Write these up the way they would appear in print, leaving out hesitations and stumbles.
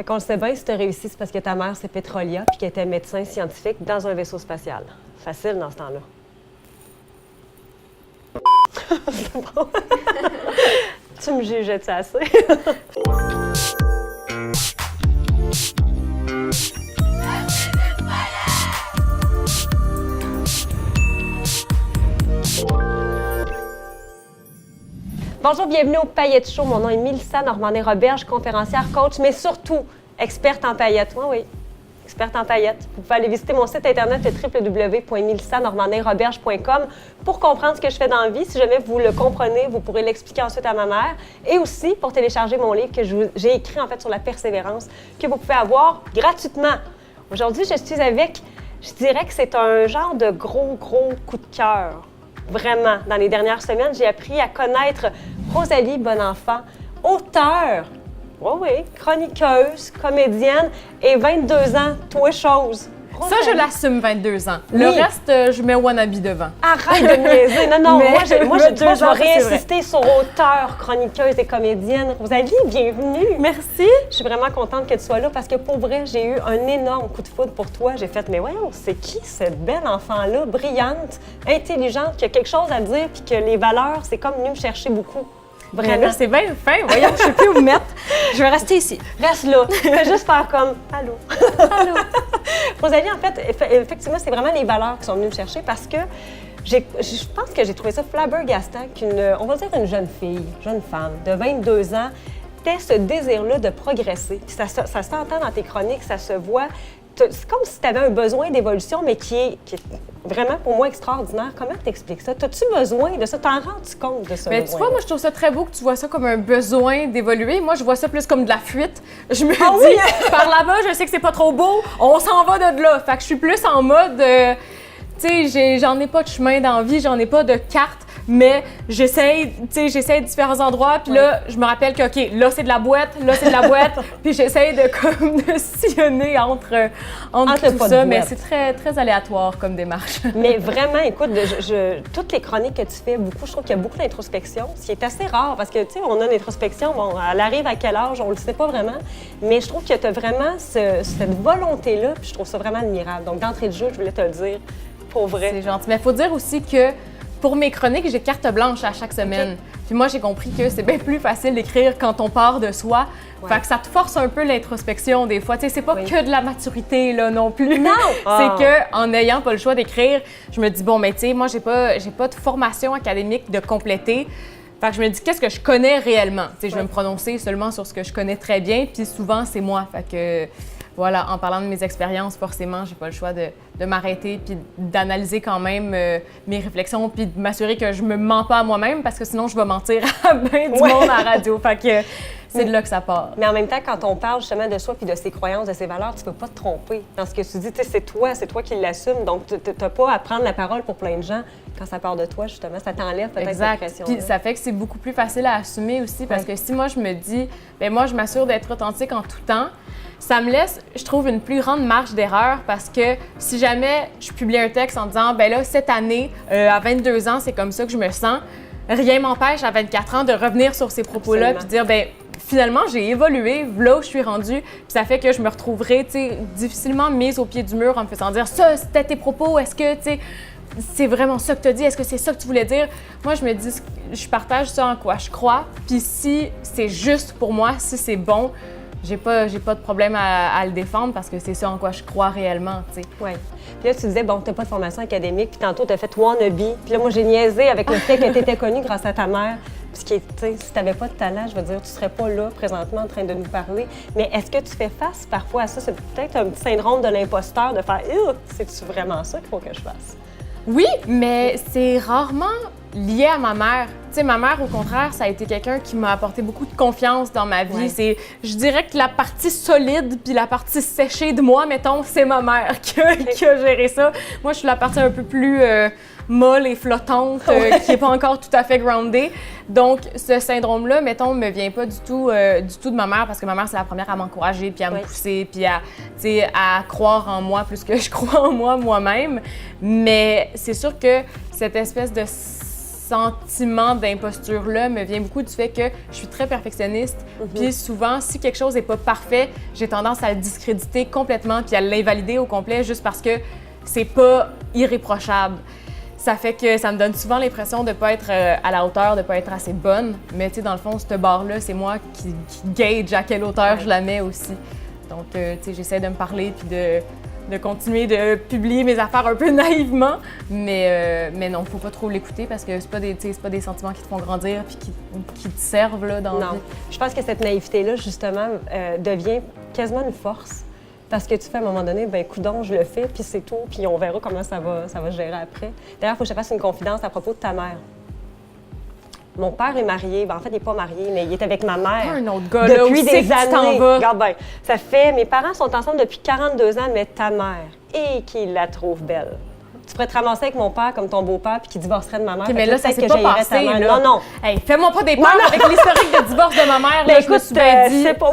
Fait qu'on le sait bien, si tu as réussi, c'est parce que ta mère, c'est Petrolia, puis qu'elle était médecin scientifique dans un vaisseau spatial. Facile dans ce temps-là. C'est bon. Tu me jugeais-tu assez? Bonjour, bienvenue au Paillettes Show. Mon nom est Mélissa Normandin-Roberge, conférencière, coach, mais surtout experte en paillettes. Oui, experte en paillettes. Vous pouvez aller visiter mon site internet www.melissanormandinroberge.com pour comprendre ce que je fais dans la vie. Si jamais vous le comprenez, vous pourrez l'expliquer ensuite à ma mère. Et aussi pour télécharger mon livre que j'ai écrit en fait sur la persévérance, que vous pouvez avoir gratuitement. Aujourd'hui, je suis avec, je dirais que c'est un genre de gros coup de cœur. Vraiment, dans les dernières semaines, j'ai appris à connaître Rosalie Bonenfant, auteure, oui, chroniqueuse, comédienne et 22 ans, toi chose. Ça, je l'assume, 22 ans. Le reste, je mets wannabe devant. Arrête de niaiser. Non, Mais moi, je vais ans, réinsister sur auteure, chroniqueuse et comédienne. Rosalie, bienvenue. Merci. Je suis vraiment contente que tu sois là parce que pour vrai, j'ai eu un énorme coup de foudre pour toi. J'ai fait, mais voyons, c'est qui cette belle enfant-là, brillante, intelligente, qui a quelque chose à dire puis que les valeurs, c'est comme venu me chercher beaucoup. Vraiment, c'est bien fin. Voyons, je sais plus où me mettre. Je vais rester ici. Reste là. Fais juste faire comme allô. Allô. Rosalie, en fait, effectivement, c'est vraiment les valeurs qui sont venues me chercher parce que je pense que j'ai trouvé ça flabbergastant on va dire une jeune fille, jeune femme de 22 ans, ait ce désir-là de progresser. Puis ça s'entend dans tes chroniques, ça se voit. C'est comme si tu avais un besoin d'évolution, mais qui est vraiment, pour moi, extraordinaire. Comment t'expliques ça? As-tu besoin de ça? T'en rends-tu compte de ça? Mais tu vois, moi, je trouve ça très beau que tu vois ça comme un besoin d'évoluer. Moi, je vois ça plus comme de la fuite. Je me dis, oui? par là-bas, je sais que c'est pas trop beau, on s'en va de là. Fait que je suis plus en mode, tu sais, j'en ai pas de chemin d'envie, j'en ai pas de carte. Mais j'essaye différents endroits, puis là, je me rappelle que, OK, là, c'est de la boîte, puis j'essaye de sillonner entre tout ça, mais c'est très, très aléatoire comme démarche. Mais vraiment, écoute, toutes les chroniques que tu fais, je trouve qu'il y a beaucoup d'introspection, ce qui est assez rare, parce que, tu sais, on a l'introspection, bon, elle arrive à quel âge, on le sait pas vraiment, mais je trouve que tu as vraiment cette volonté-là, puis je trouve ça vraiment admirable. Donc, d'entrée de jeu, je voulais te le dire, pour vrai. C'est gentil, mais il faut dire aussi que pour mes chroniques, j'ai carte blanche à chaque semaine. Okay. Puis moi, j'ai compris que c'est bien plus facile d'écrire quand on part de soi. Ouais. Fait que ça te force un peu l'introspection des fois. Tu sais, c'est pas que de la maturité là non plus. Non! C'est que en n'ayant pas le choix d'écrire, je me dis bon, mais tu sais, moi, j'ai pas de formation académique de compléter. Fait que je me dis qu'est-ce que je connais réellement. Tu sais, je vais me prononcer seulement sur ce que je connais très bien. Puis souvent, c'est moi. Fait que voilà, en parlant de mes expériences, forcément, j'ai pas le choix de m'arrêter puis d'analyser quand même mes réflexions puis de m'assurer que je me mens pas à moi-même parce que sinon, je vais mentir à bien du monde à la radio. Fait que c'est de là que ça part. Mais en même temps, quand on parle justement de soi puis de ses croyances, de ses valeurs, tu peux pas te tromper dans ce que tu dis. Tu sais, c'est toi qui l'assumes. Donc, tu n'as pas à prendre la parole pour plein de gens. Quand ça part de toi, justement, ça t'enlève peut-être cette pression. Puis ça fait que c'est beaucoup plus facile à assumer aussi parce que si moi, je me dis, bien moi, je m'assure d'être authentique en tout temps, ça me laisse, je trouve, une plus grande marge d'erreur parce que si jamais je publie un texte en disant, ben là, cette année, à 22 ans, c'est comme ça que je me sens, rien m'empêche à 24 ans de revenir sur ces propos-là puis dire, ben finalement, j'ai évolué, là où je suis rendue, puis ça fait que je me retrouverai, tu sais, difficilement mise au pied du mur en me faisant dire, ça, c'était tes propos, est-ce que, tu sais, c'est vraiment ça que tu as dit, est-ce que c'est ça que tu voulais dire? Moi, je me dis, je partage ça en quoi je crois, puis si c'est juste pour moi, si c'est bon, j'ai pas de problème à le défendre parce que c'est ça en quoi je crois réellement, tu sais. Oui. Puis là, tu disais, bon, t'as pas de formation académique, puis tantôt, t'as fait wannabe. Puis là, moi, j'ai niaisé avec le fait que t'étais connue grâce à ta mère. Puis, tu sais, si t'avais pas de talent, je veux dire, tu serais pas là, présentement, en train de nous parler. Mais est-ce que tu fais face parfois à ça? C'est peut-être un petit syndrome de l'imposteur de faire « c'est-tu vraiment ça qu'il faut que je fasse? » Oui, mais c'est rarement lié à ma mère. Tu sais, ma mère, au contraire, ça a été quelqu'un qui m'a apporté beaucoup de confiance dans ma vie. Ouais. Je dirais que la partie solide puis la partie séchée de moi, mettons, c'est ma mère qui a géré ça. Moi, je suis la partie un peu plus molle et flottante, qui n'est pas encore tout à fait groundée. Donc, ce syndrome-là, mettons, me vient pas du tout de ma mère, parce que ma mère, c'est la première à m'encourager, puis à me pousser, puis à croire en moi plus que je crois en moi moi-même. Mais c'est sûr que cette espèce de sentiment d'imposture-là me vient beaucoup du fait que je suis très perfectionniste. Puis souvent, si quelque chose n'est pas parfait, j'ai tendance à le discréditer complètement puis à l'invalider au complet juste parce que c'est pas irréprochable. Ça fait que ça me donne souvent l'impression de ne pas être à la hauteur, de ne pas être assez bonne. Mais tu sais, dans le fond, cette barre-là, c'est moi qui gauge à quelle hauteur je la mets aussi. Donc, tu sais, j'essaie de me parler puis de continuer de publier mes affaires un peu naïvement. Mais non, faut pas trop l'écouter parce que c'est pas des sentiments qui te font grandir puis qui te servent là, dans la vie. Je pense que cette naïveté-là, justement, devient quasiment une force. Parce que tu fais à un moment donné, ben coudonc, je le fais, puis c'est tout, puis on verra comment ça va se gérer après. D'ailleurs, il faut que je te fasse une confidence à propos de ta mère. Mon père est marié, ben en fait, il n'est pas marié, mais il est avec ma mère. Un autre gars, là, depuis des années. Vas? Regarde bien, ça fait, mes parents sont ensemble depuis 42 ans, mais ta mère, et qu'il la trouve belle. Tu pourrais te ramasser avec mon père comme ton beau-père puis qui divorcerait de ma mère. Okay, mais là, ça s'est pas passé, là. Non, non. Hey, fais-moi pas des peurs avec l'historique de divorce de ma mère, ben, là, écoute, je me suis bien dit. C'est pas...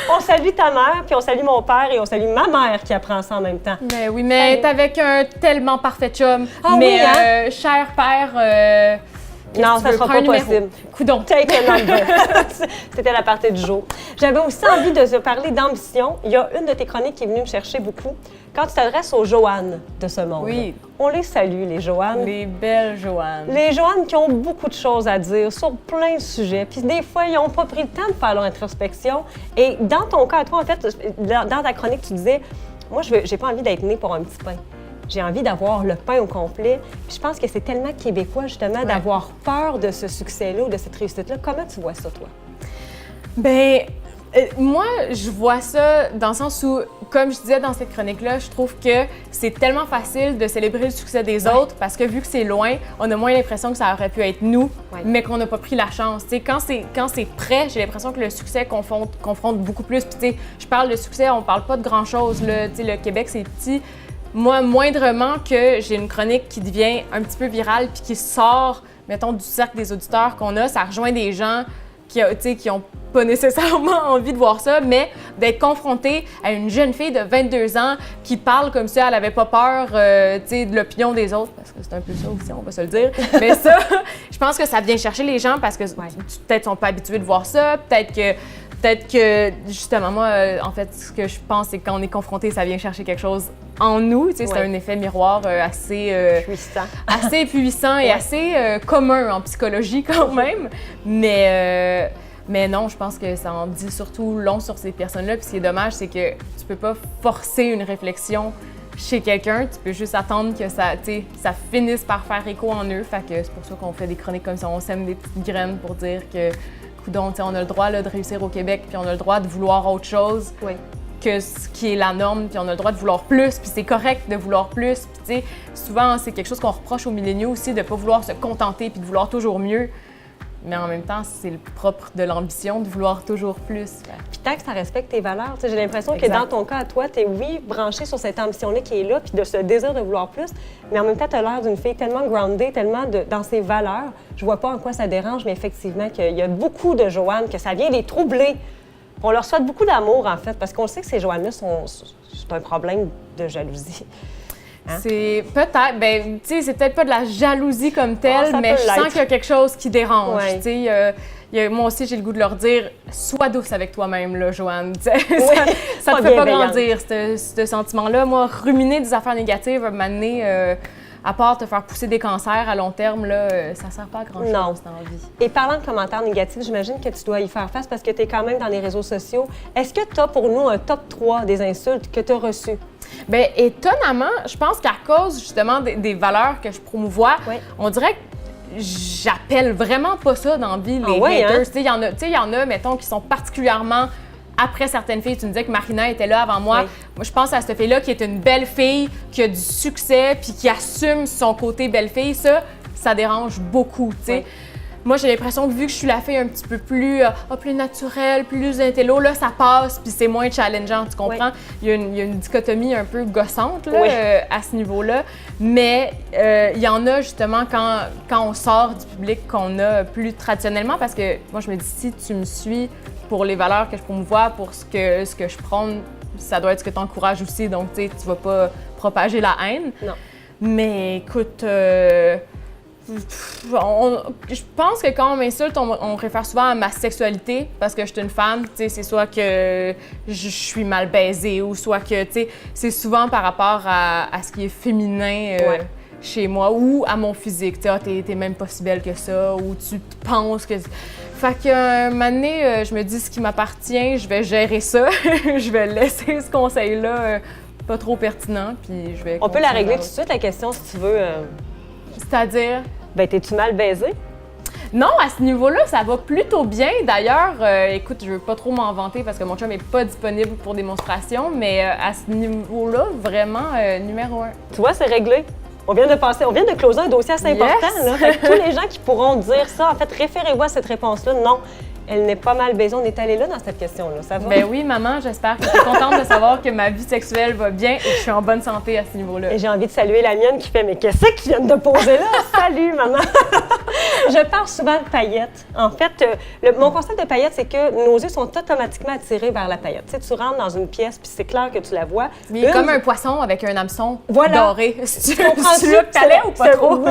On salue ta mère, puis on salue mon père et on salue ma mère qui apprend ça en même temps. Ben oui, mais t'es avec un tellement parfait chum. Ah, mais oui, hein? cher père, non, ça sera pas possible. Coudon. Take a number. C'était la partie du jour. J'avais aussi envie de te parler d'ambition. Il y a une de tes chroniques qui est venue me chercher beaucoup. Quand tu t'adresses aux Joannes de ce monde. Oui. On les salue, les Joannes. Les belles Joannes. Les Joannes qui ont beaucoup de choses à dire sur plein de sujets. Puis des fois, ils n'ont pas pris le temps de faire leur introspection. Et dans ton cas, toi, en fait, dans ta chronique, tu disais, moi, j'ai pas envie d'être née pour un petit pain. J'ai envie d'avoir le pain au complet. Puis je pense que c'est tellement québécois, justement, d'avoir peur de ce succès-là ou de cette réussite-là. Comment tu vois ça, toi? Bien, moi, je vois ça dans le sens où, comme je disais dans cette chronique-là, je trouve que c'est tellement facile de célébrer le succès des autres parce que vu que c'est loin, on a moins l'impression que ça aurait pu être nous, mais qu'on n'a pas pris la chance. T'sais, quand c'est prêt, j'ai l'impression que le succès confronte beaucoup plus. Puis, je parle de succès, on parle pas de grand-chose. Le Québec, c'est petit. Moi, moindrement que j'ai une chronique qui devient un petit peu virale puis qui sort, mettons, du cercle des auditeurs qu'on a, ça rejoint des gens qui n'ont pas nécessairement envie de voir ça, mais d'être confronté à une jeune fille de 22 ans qui parle comme ça, elle n'avait pas peur de l'opinion des autres, parce que c'est un peu ça aussi, on va se le dire. Mais ça, je pense que ça vient chercher les gens parce que peut-être ils sont pas habitués de voir ça, peut-être que, justement, moi, en fait, ce que je pense, c'est que quand on est confronté, ça vient chercher quelque chose en nous. C'est un effet miroir assez puissant et assez commun en psychologie quand même. Mais non, je pense que ça en dit surtout long sur ces personnes-là. Puis ce qui est dommage, c'est que tu peux pas forcer une réflexion chez quelqu'un. Tu peux juste attendre que ça finisse par faire écho en eux. Fait que c'est pour ça qu'on fait des chroniques comme ça. On sème des petites graines pour dire que donc, on a le droit là, de réussir au Québec, puis on a le droit de vouloir autre chose que ce qui est la norme, puis on a le droit de vouloir plus, puis c'est correct de vouloir plus. Puis souvent, c'est quelque chose qu'on reproche aux milléniaux aussi, de ne pas vouloir se contenter, puis de vouloir toujours mieux. Mais en même temps, c'est le propre de l'ambition de vouloir toujours plus. Puis tant que ça respecte tes valeurs, j'ai l'impression que dans ton cas à toi, tu es, branché sur cette ambition-là qui est là, puis de ce désir de vouloir plus, mais en même temps, tu as l'air d'une fille tellement groundée, tellement dans ses valeurs. Je vois pas en quoi ça dérange, mais effectivement, qu'il y a beaucoup de Joannes, que ça vient les troubler. On leur souhaite beaucoup d'amour, en fait, parce qu'on sait que ces Joannes-là c'est un problème de jalousie. Hein? C'est peut-être, ben, tu sais, c'est peut-être pas de la jalousie comme telle, mais je sens qu'il y a quelque chose qui dérange. Tu sais, moi aussi, j'ai le goût de leur dire, sois douce avec toi-même, là, Joanne. Ça te fait pas grandir, ce sentiment-là. Moi, ruminer des affaires négatives va m'amener, à part te faire pousser des cancers à long terme, là, ça sert pas à grand-chose dans la vie. Et parlant de commentaires négatifs, j'imagine que tu dois y faire face parce que tu es quand même dans les réseaux sociaux. Est-ce que tu as pour nous un top 3 des insultes que tu as reçues? Bien, étonnamment, je pense qu'à cause justement des valeurs que je promouvois, on dirait que j'appelle vraiment pas ça dans la vie, les haters. Hein? Il y en a, mettons, qui sont particulièrement après certaines filles. Tu me disais que Marina était là avant moi. Moi, je pense à cette fille-là qui est une belle fille, qui a du succès, puis qui assume son côté belle fille. Ça dérange beaucoup, tu sais. Moi, j'ai l'impression que vu que je suis la fille un petit peu plus naturelle, plus intello, là, ça passe, puis c'est moins challengeant, tu comprends? Il y a une dichotomie un peu gossante là, à ce niveau-là, mais il y en a justement quand on sort du public qu'on a plus traditionnellement, parce que moi, je me dis, si tu me suis pour les valeurs que je promouvois, pour ce que je prône, ça doit être ce que tu encourages aussi, donc tu sais, tu vas pas propager la haine. Non. Mais écoute... Je pense que quand on m'insulte, on réfère souvent à ma sexualité parce que je suis une femme. Tu sais, c'est soit que je suis mal baisée ou soit que, tu sais, c'est souvent par rapport à ce qui est féminin chez moi ou à mon physique. Tu sais, ah, t'es même pas si belle que ça ou tu penses que... Fait qu'un moment donné, je me dis ce qui m'appartient, je vais gérer ça. Je vais laisser ce conseil-là pas trop pertinent, puis je vais... On peut la régler tout de suite, la question, si tu veux. C'est-à-dire? Ben, t'es-tu mal baisé? Non, à ce niveau-là, ça va plutôt bien. D'ailleurs, écoute, je veux pas trop m'en vanter parce que mon chum est pas disponible pour démonstration, mais à ce niveau-là, vraiment, numéro 1. Tu vois, c'est réglé. On vient de closer un dossier assez important. Là. Fait que tous les gens qui pourront dire ça, en fait, référez-vous à cette réponse-là. Non, elle n'est pas mal baisée. On est allé là dans cette question-là. Ça va? Ben oui, maman, j'espère que tu es contente de savoir que ma vie sexuelle va bien et que je suis en bonne santé à ce niveau-là. Et j'ai envie de saluer la mienne qui fait « Mais qu'est-ce que tu viens de poser là? Salut, maman! » Je parle souvent de paillettes. En fait, mon concept de paillettes, c'est que nos yeux sont automatiquement attirés vers la paillette. Tu sais, tu rentres dans une pièce, puis c'est clair que tu la vois. Mais comme un poisson avec un hameçon doré. Tu comprends-tu là que t'allais ou pas trop?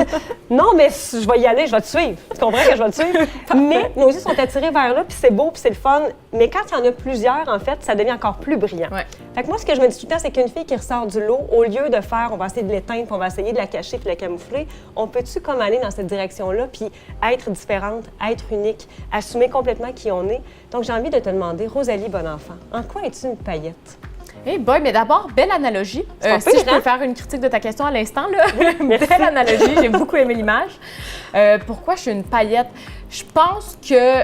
Non, mais je vais y aller, je vais te suivre. Tu comprends que je vais te suivre? Mais nos yeux sont attirés vers là, puis c'est beau, puis c'est le fun. Mais quand il y en a plusieurs, en fait, ça devient encore plus brillant. Ouais. Fait que moi, ce que je me dis tout le temps, c'est qu'une fille qui ressort du lot, au lieu de faire, on va essayer de l'éteindre, puis on va essayer de la cacher, puis de la camoufler, on peut-tu comme aller dans cette direction-là, puis être différente, être unique, assumer complètement qui on est? Donc, j'ai envie de te demander, Rosalie Bonenfant, en quoi es-tu une paillette? Hey boy, mais d'abord, belle analogie. Si je peux faire une critique de ta question à l'instant, là, belle analogie, j'ai beaucoup aimé l'image. Pourquoi je suis une paillette? Je pense que,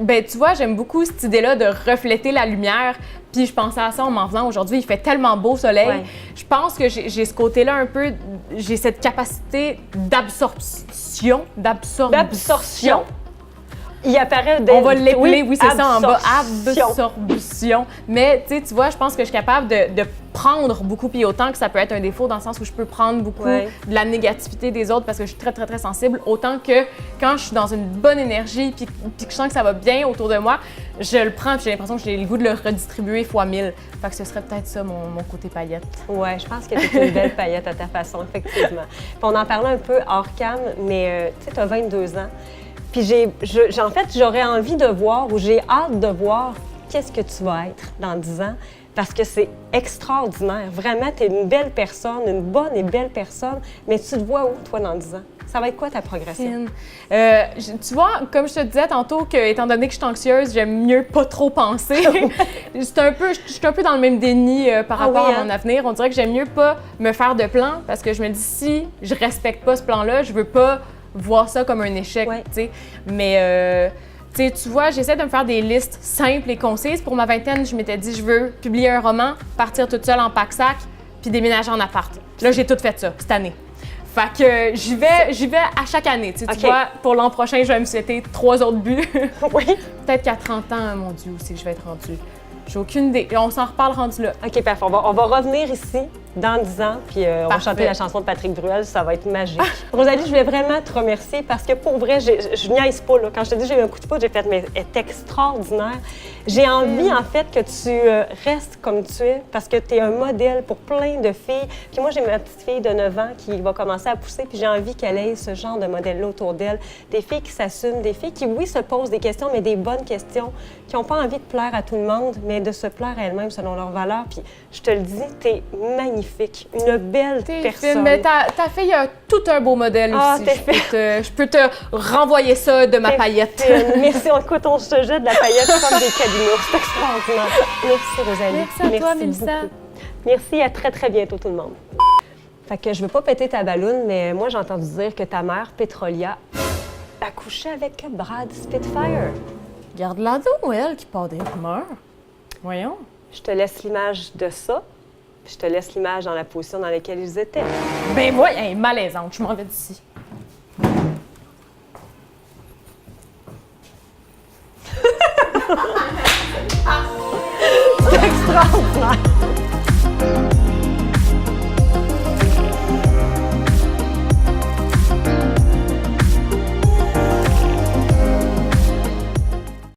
ben tu vois, j'aime beaucoup cette idée-là de refléter la lumière. Puis je pensais à ça en m'en venant aujourd'hui, il fait tellement beau soleil. Ouais. Je pense que j'ai ce côté-là un peu, j'ai cette capacité d'absorption. Il apparaît On va l'épeler, oui, c'est ça, en bas. Absorption. Mais tu vois, je pense que je suis capable de prendre beaucoup, puis autant que ça peut être un défaut dans le sens où je peux prendre beaucoup de la négativité des autres parce que je suis très, très, très sensible, autant que quand je suis dans une bonne énergie puis que je sens que ça va bien autour de moi, je le prends puis j'ai l'impression que j'ai le goût de le redistribuer fois 1000. Fait que ce serait peut-être ça, mon côté paillette. Ouais, je pense que tu es une belle paillette à ta façon, effectivement. Puis on en parlait un peu hors cam, mais tu sais, tu as 22 ans. Puis en fait, j'aurais envie de voir ou j'ai hâte de voir qu'est-ce que tu vas être dans 10 ans parce que c'est extraordinaire. Vraiment, tu es une belle personne, une bonne et belle personne, mais tu te vois où, toi, dans 10 ans? Ça va être quoi ta progression? Tu vois, comme je te disais tantôt, que, étant donné que je suis anxieuse, j'aime mieux pas trop penser. Je suis un peu dans le même déni par rapport à mon avenir. On dirait que j'aime mieux pas me faire de plans parce que je me dis, si je respecte pas ce plan-là, je veux pas voir ça comme un échec, tu sais. Mais, tu vois, j'essaie de me faire des listes simples et concises. Pour ma vingtaine, je m'étais dit, je veux publier un roman, partir toute seule en pack-sac, puis déménager en appart. Là, j'ai tout fait ça, cette année. Fait que j'y vais à chaque année. Tu vois, pour l'an prochain, je vais me souhaiter 3 autres buts. Peut-être qu'à 30 ans, mon Dieu, où c'est que je vais être rendue? J'ai aucune idée. On s'en reparle rendu là. OK, parfait. On va revenir ici dans 10 ans, puis on va chanter la chanson de Patrick Bruel. Ça va être magique. Rosalie, je voulais vraiment te remercier parce que pour vrai, je niaise pas. Là. Quand je te dis que j'ai eu un coup de foudre, j'ai fait, mais elle est extraordinaire. J'ai envie, en fait, que tu restes comme tu es parce que tu es un modèle pour plein de filles. Puis moi, j'ai ma petite fille de 9 ans qui va commencer à pousser, puis j'ai envie qu'elle ait ce genre de modèle-là autour d'elle. Des filles qui s'assument, des filles qui, oui, se posent des questions, mais des bonnes questions, qui n'ont pas envie de plaire à tout le monde, mais de se plaire à elles-mêmes selon leurs valeurs. Puis je te le dis, t'es magnifique, une belle personne. Fine, mais ta fille a tout un beau modèle aussi. Je peux te renvoyer ça de ma paillette. Merci, écoute, on se jette de la paillette comme des cabinours. C'est extraordinaire. Merci, Rosalie. Merci à toi, Mélissa. Merci, à très, très bientôt tout le monde. Fait que je veux pas péter ta balloune, mais moi, j'ai entendu dire que ta mère, Petrolia, a couché avec Brad Spitfire. Garde-la donc, elle, qui part des rumeurs. Voyons. Je te laisse l'image de ça, puis je te laisse l'image dans la position dans laquelle ils étaient. Ben voyons, elle est malaisante. Je m'en vais d'ici. C'est extraordinaire!